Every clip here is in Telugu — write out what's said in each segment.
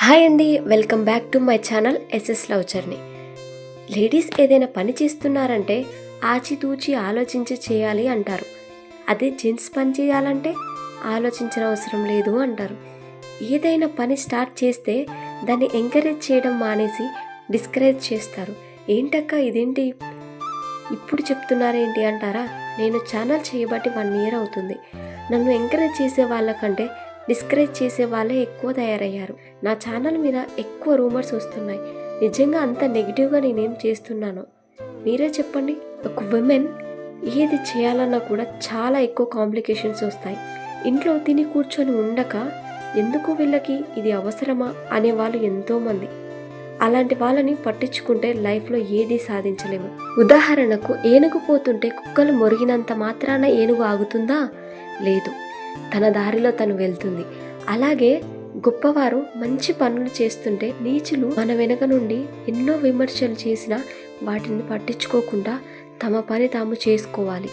హాయ్ అండి, welcome back to my channel SS love journey. Ladies ఏదైనా పని చేస్తున్నారంటే ఆచితూచి ఆలోచించి చేయాలి అంటారు. అదే జెంట్స్ పని చేయాలంటే ఆలోచించిన అవసరం లేదు అంటారు. ఏదైనా పని స్టార్ట్ చేస్తే దాన్ని ఎంకరేజ్ చేయడం మానేసి డిస్కరేజ్ చేస్తారు. ఏంటక్క ఇదేంటి ఇప్పుడు చెప్తున్నారేంటి అంటారా? నేను ఛానల్ చేయబట్టి 1 year అవుతుంది. నన్ను ఎంకరేజ్ చేసే వాళ్ళకంటే డిస్కరేజ్ చేసే వాళ్ళే ఎక్కువ తయారయ్యారు. నా ఛానల్ మీద ఎక్కువ రూమర్స్ వస్తున్నాయి. నిజంగా అంత నెగిటివ్గా నేనేం చేస్తున్నాను మీరే చెప్పండి. ఒక విమెన్ ఏది చేయాలన్నా కూడా చాలా ఎక్కువ కాంప్లికేషన్స్ వస్తాయి. ఇంట్లో తిని కూర్చొని ఉండక ఎందుకు వీళ్ళకి ఇది అవసరమా అనేవాళ్ళు ఎంతోమంది. అలాంటి వాళ్ళని పట్టించుకుంటే లైఫ్లో ఏదీ సాధించలేము. ఉదాహరణకు ఏనుగు పోతుంటే కుక్కలు మొరిగినంత మాత్రాన ఏనుగు ఆగుతుందా? లేదు, తన దారిలో తను వెళ్తుంది. అలాగే గొప్పవారు మంచి పనులు చేస్తుంటే నీచులు మన వెనక నుండి ఎన్నో విమర్శలు చేసినా వాటిని పట్టించుకోకుండా తమ పని తాము చేసుకోవాలి.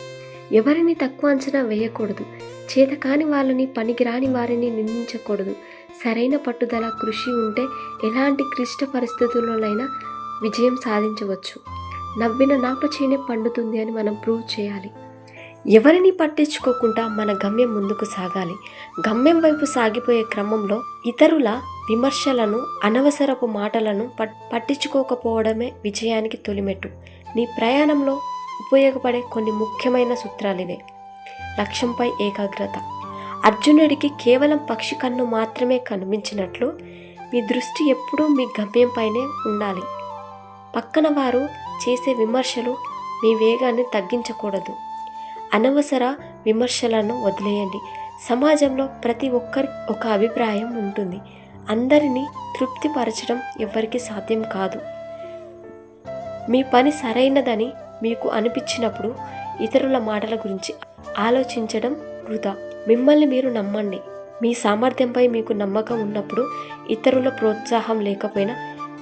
ఎవరిని తక్కువ అంచనా వేయకూడదు. చేతకాని వాళ్ళని, పనికిరాని వారిని నిందించకూడదు. సరైన పట్టుదల, కృషి ఉంటే ఎలాంటి క్లిష్ట పరిస్థితుల్లోనైనా విజయం సాధించవచ్చు. నవ్విన నాప చేనే పండుతుంది అని మనం ప్రూవ్ చేయాలి. ఎవరిని పట్టించుకోకుండా మన గమ్యం ముందుకు సాగాలి. గమ్యం వైపు సాగిపోయే క్రమంలో ఇతరుల విమర్శలను, అనవసరపు మాటలను పట్టించుకోకపోవడమే విజయానికి తొలిమెట్టు. నీ ప్రయాణంలో ఉపయోగపడే కొన్ని ముఖ్యమైన సూత్రాలివే. లక్ష్యంపై ఏకాగ్రత. అర్జునుడికి కేవలం పక్షి కన్ను మాత్రమే కనిపించినట్లు మీ దృష్టి ఎప్పుడూ మీ గమ్యంపైనే ఉండాలి. పక్కన వారు చేసే విమర్శలు మీ వేగాన్ని తగ్గించకూడదు. అనవసర విమర్శలను వదిలేయండి. సమాజంలో ప్రతి ఒక్కరి ఒక అభిప్రాయం ఉంటుంది. అందరినీ తృప్తిపరచడం ఎవ్వరికీ సాధ్యం కాదు. మీ పని సరైనదని మీకు అనిపించినప్పుడు ఇతరుల మాటల గురించి ఆలోచించడం వృధా. మిమ్మల్ని మీరు నమ్మండి. మీ సామర్థ్యంపై మీకు నమ్మకం ఉన్నప్పుడు ఇతరుల ప్రోత్సాహం లేకపోయినా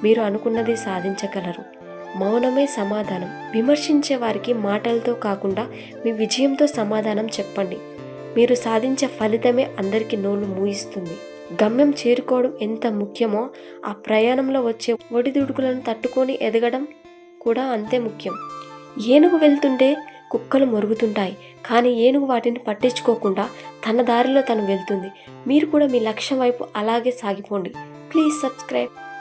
మీరు అనుకున్నది సాధించగలరు. మౌనమే సమాధానం. విమర్శించే వారికి మాటలతో కాకుండా మీ విజయంతో సమాధానం చెప్పండి. మీరు సాధించే ఫలితమే అందరికీ నోళ్ళు మూయిస్తుంది. గమ్యం చేరుకోవడం ఎంత ముఖ్యమో ఆ ప్రయాణంలో వచ్చే ఒడిదుడుకులను తట్టుకొని ఎదగడం కూడా అంతే ముఖ్యం. ఏనుగు వెళ్తుంటే కుక్కలు మొరుగుతుంటాయి, కానీ ఏనుగు వాటిని పట్టించుకోకుండా తన దారిలో తను వెళ్తుంది. మీరు కూడా మీ లక్ష్యం వైపు అలాగే సాగిపోండి. Please subscribe.